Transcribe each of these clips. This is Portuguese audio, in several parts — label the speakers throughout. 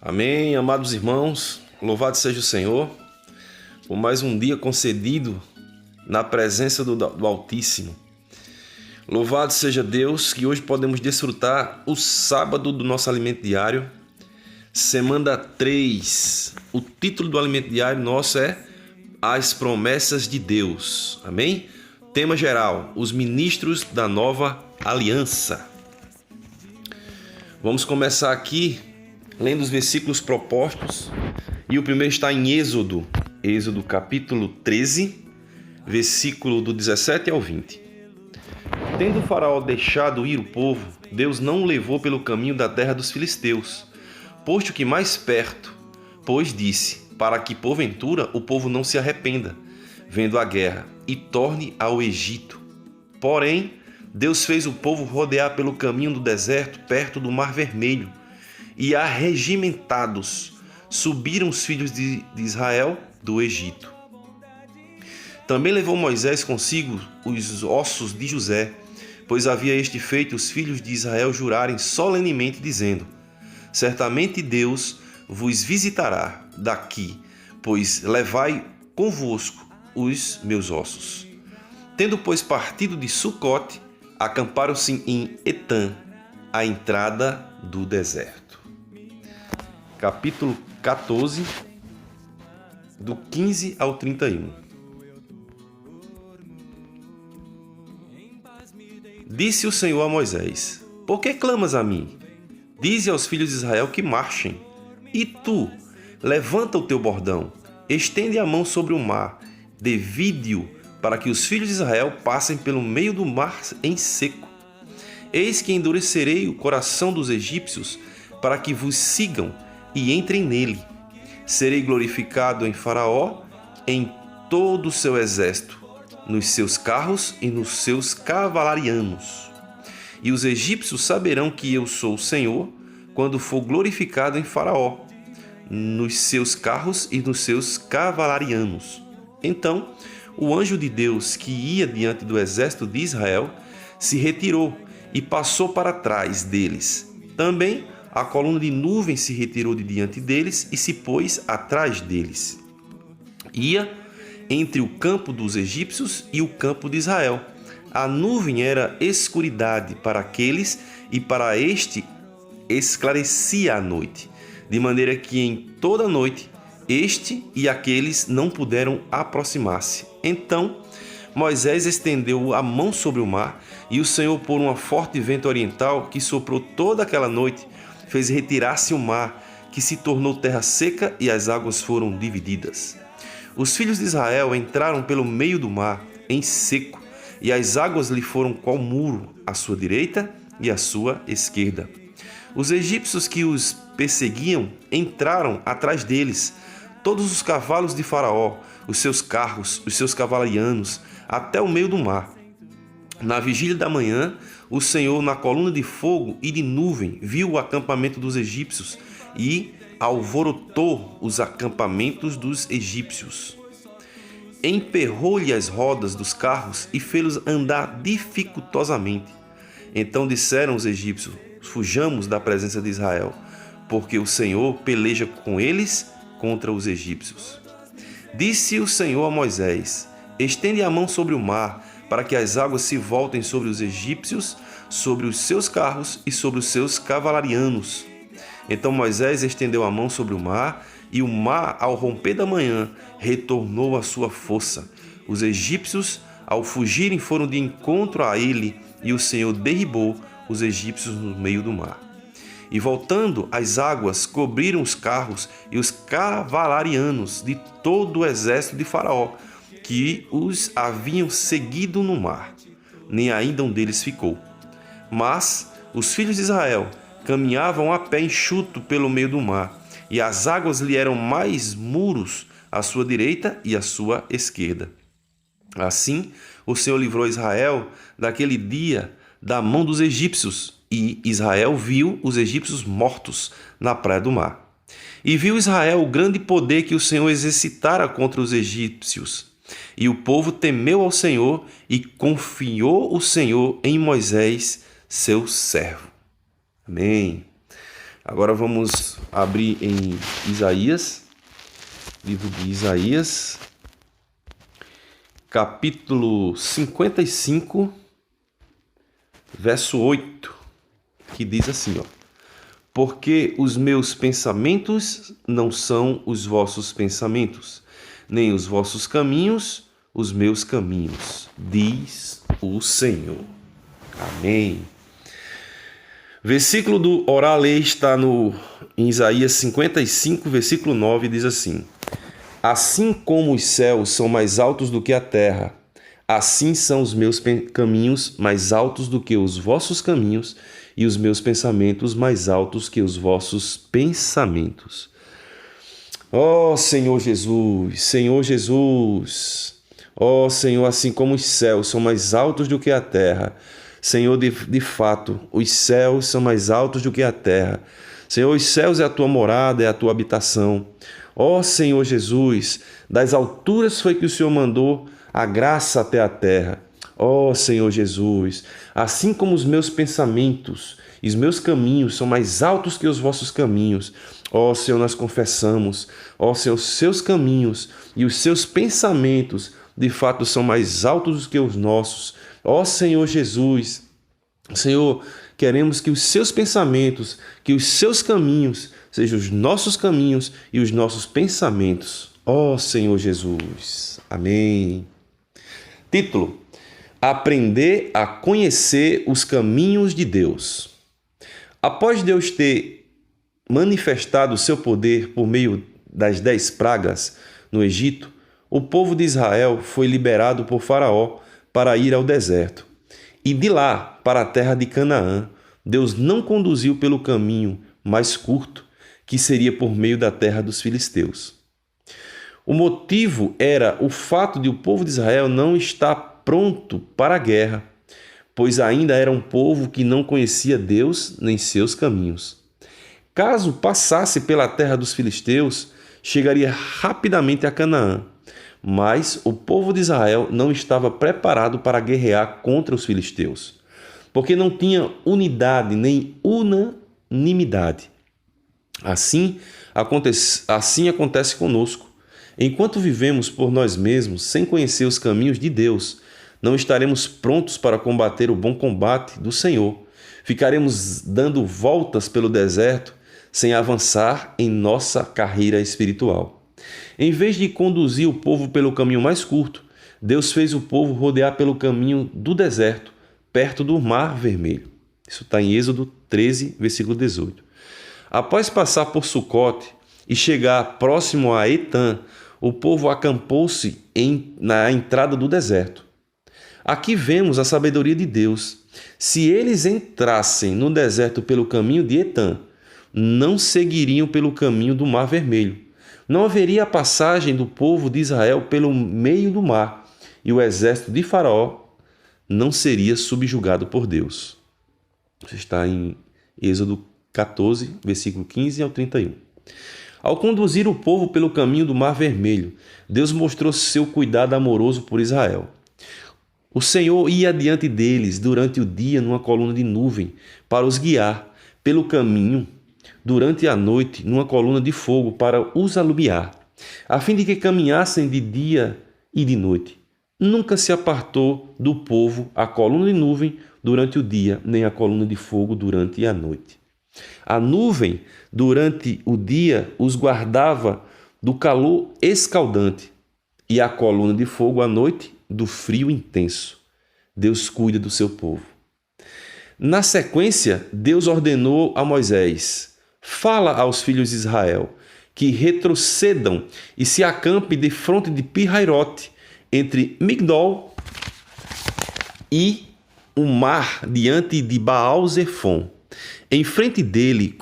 Speaker 1: Amém, amados irmãos, louvado seja o Senhor por mais um dia concedido na presença do Altíssimo. Louvado seja Deus que hoje podemos desfrutar o sábado do nosso alimento diário, semana 3. O título do alimento diário nosso é As Promessas de Deus. Amém? Tema geral, os ministros da nova aliança. Vamos começar aqui lendo os versículos propostos, e o primeiro está em Êxodo capítulo 13, versículo do 17 ao 20. Tendo o faraó deixado ir o povo, Deus não o levou pelo caminho da terra dos filisteus, posto que mais perto, pois disse, para que porventura o povo não se arrependa, vendo a guerra, e torne ao Egito. Porém, Deus fez o povo rodear pelo caminho do deserto, perto do Mar Vermelho, e arregimentados subiram os filhos de Israel do Egito. Também levou Moisés consigo os ossos de José, pois havia este feito os filhos de Israel jurarem solenemente, dizendo: certamente Deus vos visitará daqui, pois levai convosco os meus ossos. Tendo, pois, partido de Sucote, acamparam-se em Etã, à entrada do deserto. Capítulo 14, do 15 ao 31. Disse o Senhor a Moisés: por que clamas a mim? Dize aos filhos de Israel que marchem. E tu, levanta o teu bordão, estende a mão sobre o mar, divide-o, para que os filhos de Israel passem pelo meio do mar em seco. Eis que endurecerei o coração dos egípcios, para que vos sigam e entrem nele. Serei glorificado em Faraó, em todo o seu exército, nos seus carros e nos seus cavalarianos. E os egípcios saberão que eu sou o Senhor, quando for glorificado em Faraó, nos seus carros e nos seus cavalarianos. Então, o anjo de Deus que ia diante do exército de Israel se retirou e passou para trás deles. Também a coluna de nuvem se retirou de diante deles e se pôs atrás deles. Ia entre o campo dos egípcios e o campo de Israel. A nuvem era escuridade para aqueles, e para este esclarecia a noite, de maneira que em toda a noite este e aqueles não puderam aproximar-se. Então Moisés estendeu a mão sobre o mar, e o Senhor, por um forte vento oriental que soprou toda aquela noite, fez retirar-se o mar, que se tornou terra seca, e as águas foram divididas. Os filhos de Israel entraram pelo meio do mar, em seco, e as águas lhe foram qual muro, à sua direita e à sua esquerda. Os egípcios que os perseguiam entraram atrás deles, todos os cavalos de Faraó, os seus carros, os seus cavalarianos, até o meio do mar. Na vigília da manhã, o Senhor, na coluna de fogo e de nuvem, viu o acampamento dos egípcios e alvorotou os acampamentos dos egípcios. Emperrou-lhe as rodas dos carros e fê-los andar dificultosamente. Então disseram os egípcios: fujamos da presença de Israel, porque o Senhor peleja com eles contra os egípcios. Disse o Senhor a Moisés: estende a mão sobre o mar, para que as águas se voltem sobre os egípcios, sobre os seus carros e sobre os seus cavalarianos. Então Moisés estendeu a mão sobre o mar, e o mar, ao romper da manhã, retornou à sua força. Os egípcios, ao fugirem, foram de encontro a ele, e o Senhor derribou os egípcios no meio do mar. E voltando, as águas cobriram os carros e os cavalarianos de todo o exército de Faraó, que os haviam seguido no mar. Nem ainda um deles ficou. Mas os filhos de Israel caminhavam a pé enxuto pelo meio do mar, e as águas lhe eram mais muros à sua direita e à sua esquerda. Assim, o Senhor livrou Israel daquele dia da mão dos egípcios, e Israel viu os egípcios mortos na praia do mar. E viu Israel o grande poder que o Senhor exercitara contra os egípcios. E o povo temeu ao Senhor e confiou o Senhor em Moisés, seu servo. Amém. Agora vamos abrir em Isaías, livro de Isaías, capítulo 55, verso 8, que diz assim, ó: Porque os meus pensamentos não são os vossos pensamentos, nem os vossos caminhos os meus caminhos, diz o Senhor. Amém. Versículo do Orar Lei está em Isaías 55, versículo 9, diz assim: Assim como os céus são mais altos do que a terra, assim são os meus caminhos mais altos do que os vossos caminhos, e os meus pensamentos mais altos que os vossos pensamentos. Ó Senhor Jesus, Senhor Jesus, ó Senhor, assim como os céus são mais altos do que a terra, Senhor, de fato, os céus são mais altos do que a terra. Senhor, os céus é a tua morada, é a tua habitação. Ó Senhor Jesus, das alturas foi que o Senhor mandou a graça até a terra. Ó Senhor Jesus, assim como os meus pensamentos e os meus caminhos são mais altos que os vossos caminhos, ó Senhor, nós confessamos, ó Senhor, os seus caminhos e os seus pensamentos de fato são mais altos do que os nossos. Ó Senhor Jesus, Senhor, queremos que os seus pensamentos, que os seus caminhos sejam os nossos caminhos e os nossos pensamentos. Ó Senhor Jesus. Amém. Título: Aprender a conhecer os caminhos de Deus. Após Deus ter manifestado o seu poder por meio das 10 pragas no Egito, o povo de Israel foi liberado por Faraó para ir ao deserto. E de lá para a terra de Canaã, Deus não conduziu pelo caminho mais curto, que seria por meio da terra dos filisteus. O motivo era o fato de o povo de Israel não estar pronto para a guerra, pois ainda era um povo que não conhecia Deus nem seus caminhos. Caso passasse pela terra dos filisteus, chegaria rapidamente a Canaã. Mas o povo de Israel não estava preparado para guerrear contra os filisteus, porque não tinha unidade nem unanimidade. Assim acontece conosco. Enquanto vivemos por nós mesmos, sem conhecer os caminhos de Deus, não estaremos prontos para combater o bom combate do Senhor. Ficaremos dando voltas pelo deserto, sem avançar em nossa carreira espiritual. Em vez de conduzir o povo pelo caminho mais curto, Deus fez o povo rodear pelo caminho do deserto, perto do Mar Vermelho. Isso está em Êxodo 13, versículo 18. Após passar por Sucote e chegar próximo a Etã, o povo acampou-se na entrada do deserto. Aqui vemos a sabedoria de Deus. Se eles entrassem no deserto pelo caminho de Etã, não seguiriam pelo caminho do Mar Vermelho. Não haveria a passagem do povo de Israel pelo meio do mar, e o exército de Faraó não seria subjugado por Deus. Isso está em Êxodo 14, versículo 15 ao 31. Ao conduzir o povo pelo caminho do Mar Vermelho, Deus mostrou seu cuidado amoroso por Israel. O Senhor ia adiante deles durante o dia numa coluna de nuvem para os guiar pelo caminho, durante a noite numa coluna de fogo para os alumiar, a fim de que caminhassem de dia e de noite. Nunca se apartou do povo a coluna de nuvem durante o dia, nem a coluna de fogo durante a noite. A nuvem, durante o dia, os guardava do calor escaldante, e a coluna de fogo à noite do frio intenso. Deus cuida do seu povo. Na sequência, Deus ordenou a Moisés: fala aos filhos de Israel que retrocedam e se acampem de fronte de Pi-Hairote, entre Migdol e o mar, diante de Baal-Zefon. Em frente dele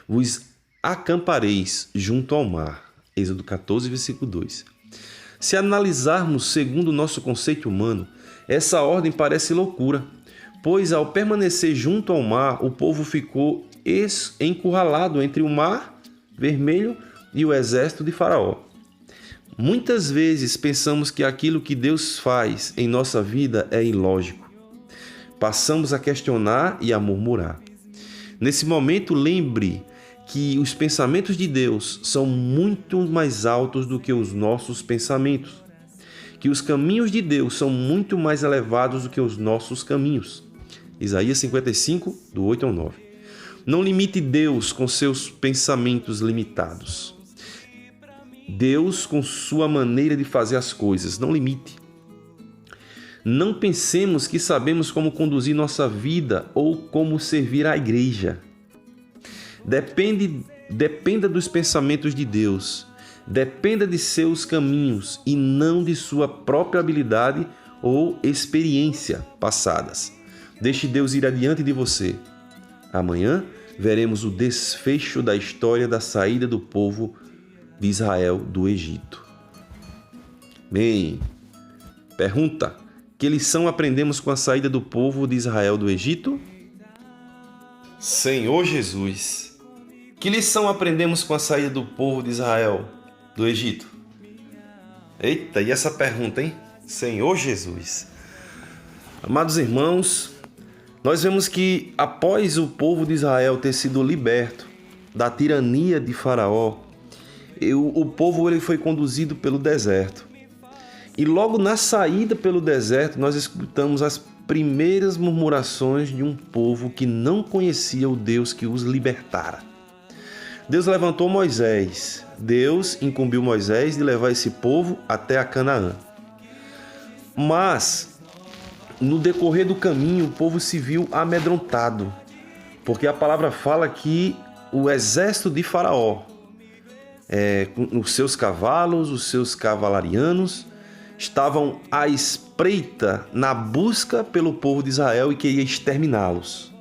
Speaker 1: vos acampareis junto ao mar. Êxodo 14, versículo 2. Se analisarmos segundo o nosso conceito humano, essa ordem parece loucura, pois ao permanecer junto ao mar, o povo ficou encurralado entre o Mar Vermelho e o exército de Faraó. Muitas vezes pensamos que aquilo que Deus faz em nossa vida é ilógico. passamos a questionar e a murmurar. Nesse momento, lembre que os pensamentos de Deus são muito mais altos do que os nossos pensamentos, que os caminhos de Deus são muito mais elevados do que os nossos caminhos. Isaías 55, do 8 ao 9. Não limite Deus com seus pensamentos limitados. Deus com sua maneira de fazer as coisas, não limite. Não pensemos que sabemos como conduzir nossa vida ou como servir à igreja. Dependa dos pensamentos de Deus. Dependa de seus caminhos e não de sua própria habilidade ou experiência passadas. Deixe Deus ir adiante de você. Amanhã veremos o desfecho da história da saída do povo de Israel do Egito. Amém. Pergunta: que lição aprendemos com a saída do povo de Israel do Egito? Senhor Jesus, que lição aprendemos com a saída do povo de Israel do Egito? Eita, e essa pergunta, hein? Senhor Jesus. Amados irmãos, nós vemos que após o povo de Israel ter sido liberto da tirania de Faraó, o povo ele foi conduzido pelo deserto. E logo na saída pelo deserto, nós escutamos as primeiras murmurações de um povo que não conhecia o Deus que os libertara. Deus levantou Moisés. Deus incumbiu Moisés de levar esse povo até a Canaã. Mas, no decorrer do caminho, o povo se viu amedrontado, porque a palavra fala que o exército de Faraó, os seus cavalos, os seus cavalarianos, estavam à espreita na busca pelo povo de Israel e queria exterminá-los.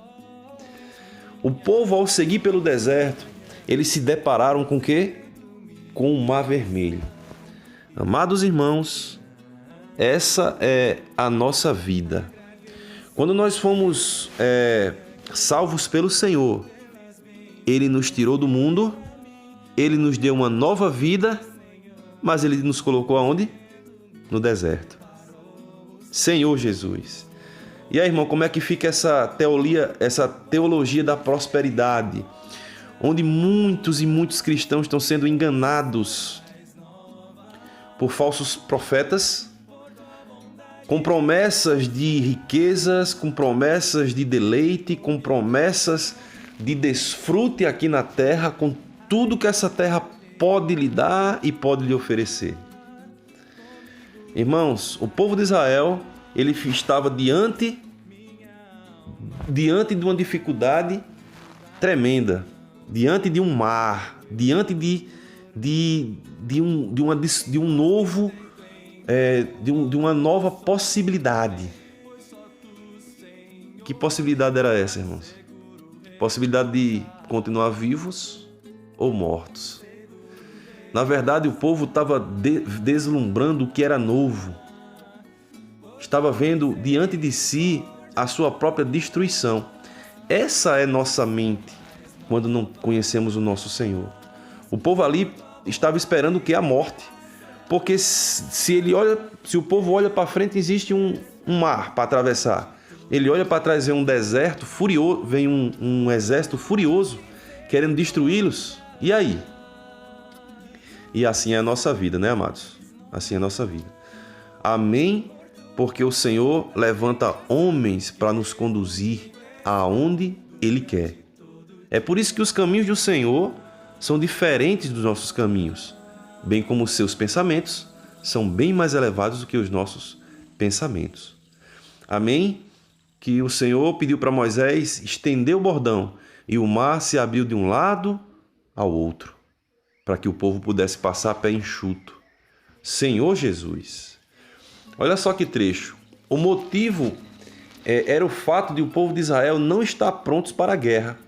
Speaker 1: O povo, ao seguir pelo deserto, eles se depararam com o quê? Com o Mar Vermelho. Amados irmãos, essa é a nossa vida. Quando nós fomos salvos pelo Senhor, Ele nos tirou do mundo, Ele nos deu uma nova vida, mas Ele nos colocou aonde? No deserto. Senhor Jesus. E aí, irmão, como é que fica essa teologia da prosperidade, onde muitos e muitos cristãos estão sendo enganados por falsos profetas, com promessas de riquezas, com promessas de deleite, com promessas de desfrute aqui na terra, com tudo que essa terra pode lhe dar e pode lhe oferecer. Irmãos, o povo de Israel, ele estava diante de uma dificuldade tremenda, diante de um mar, diante de uma nova possibilidade. Que possibilidade era essa, irmãos? Possibilidade de continuar vivos ou mortos. Na verdade, o povo estava deslumbrando o que era novo. Estava vendo diante de si a sua própria destruição. Essa é nossa mente quando não conhecemos o nosso Senhor. O povo ali estava esperando o que? A morte. Porque se o povo olha para frente, existe um mar para atravessar. Ele olha para trás, vem um deserto furioso, vem um exército furioso querendo destruí-los. E aí? E assim é a nossa vida, né, amados? Assim é a nossa vida. Amém? Porque o Senhor levanta homens para nos conduzir aonde Ele quer. É por isso que os caminhos do Senhor são diferentes dos nossos caminhos, bem como os seus pensamentos são bem mais elevados do que os nossos pensamentos. Amém? Que o Senhor pediu para Moisés estender o bordão e o mar se abriu de um lado ao outro, para que o povo pudesse passar a pé enxuto. Senhor Jesus. Olha só que trecho. O motivo era o fato de o povo de Israel não estar prontos para a guerra,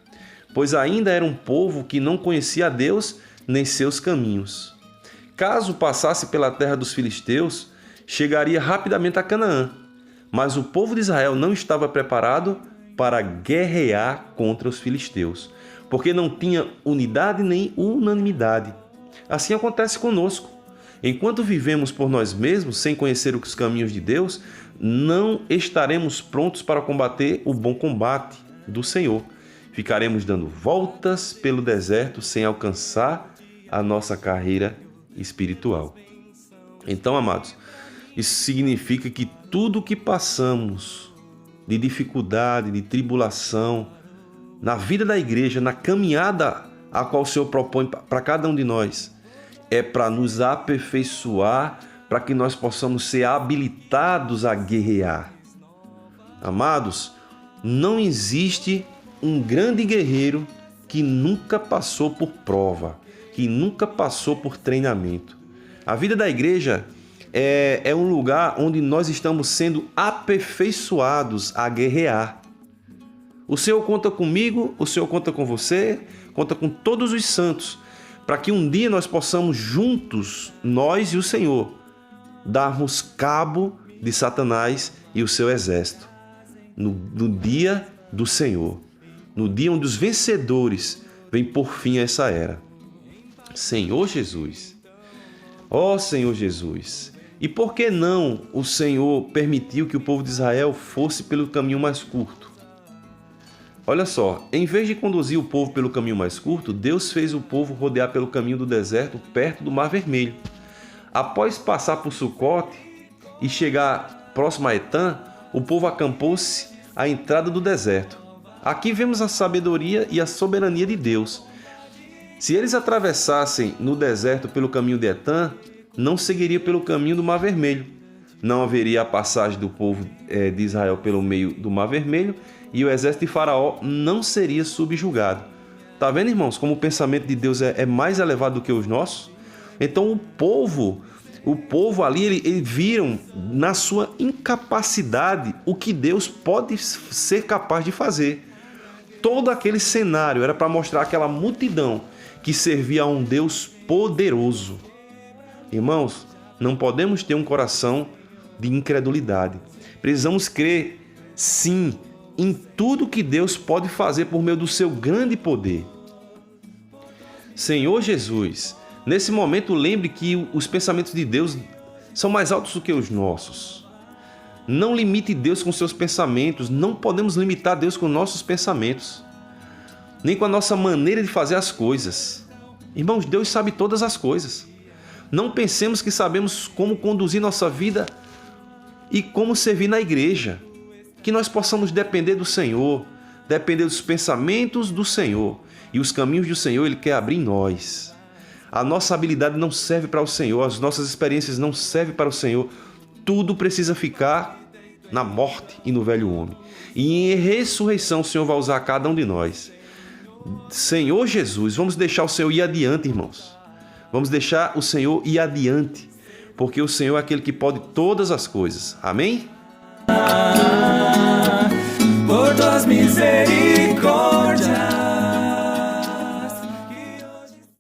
Speaker 1: pois ainda era um povo que não conhecia a Deus nem seus caminhos. Caso passasse pela terra dos filisteus, chegaria rapidamente a Canaã, mas o povo de Israel não estava preparado para guerrear contra os filisteus, porque não tinha unidade nem unanimidade. Assim acontece conosco. Enquanto vivemos por nós mesmos, sem conhecer os caminhos de Deus, não estaremos prontos para combater o bom combate do Senhor. Ficaremos dando voltas pelo deserto sem alcançar a nossa carreira espiritual. Então, amados, isso significa que tudo o que passamos de dificuldade, de tribulação, na vida da igreja, na caminhada a qual o Senhor propõe para cada um de nós, é para nos aperfeiçoar, para que nós possamos ser habilitados a guerrear. Amados, não existe um grande guerreiro que nunca passou por prova, que nunca passou por treinamento. A vida da igreja é um lugar onde nós estamos sendo aperfeiçoados a guerrear. O Senhor conta comigo, o Senhor conta com você, conta com todos os santos, para que um dia nós possamos juntos, nós e o Senhor, darmos cabo de Satanás e o seu exército. No dia do Senhor, no dia onde os vencedores vêm por fim a essa era. Senhor Jesus, ó Senhor Jesus, e por que não o Senhor permitiu que o povo de Israel fosse pelo caminho mais curto? Olha só, em vez de conduzir o povo pelo caminho mais curto, Deus fez o povo rodear pelo caminho do deserto, perto do Mar Vermelho. Após passar por Sucote e chegar próximo a Etã, o povo acampou-se à entrada do deserto. Aqui vemos a sabedoria e a soberania de Deus. Se eles atravessassem no deserto pelo caminho de Etã, não seguiria pelo caminho do Mar Vermelho. Não haveria a passagem do povo de Israel pelo meio do Mar Vermelho e o exército de Faraó não seria subjugado. Tá vendo, irmãos, como o pensamento de Deus é mais elevado do que os nossos? Então o povo ali, eles viram na sua incapacidade o que Deus pode ser capaz de fazer. Todo aquele cenário era para mostrar aquela multidão que servia a um Deus poderoso. Irmãos, não podemos ter um coração de incredulidade. Precisamos crer, sim, em tudo que Deus pode fazer por meio do seu grande poder. Senhor Jesus, nesse momento lembre que os pensamentos de Deus são mais altos do que os nossos. Não limite Deus com seus pensamentos, não podemos limitar Deus com nossos pensamentos, nem com a nossa maneira de fazer as coisas. Irmãos, Deus sabe todas as coisas. Não pensemos que sabemos como conduzir nossa vida e como servir na igreja. Que nós possamos depender do Senhor, depender dos pensamentos do Senhor. E os caminhos do Senhor Ele quer abrir em nós. A nossa habilidade não serve para o Senhor, as nossas experiências não servem para o Senhor. Tudo precisa ficar na morte e no velho homem. E em ressurreição o Senhor vai usar cada um de nós. Senhor Jesus, vamos deixar o Senhor ir adiante, irmãos. Vamos deixar o Senhor ir adiante, porque o Senhor é aquele que pode todas as coisas. Amém?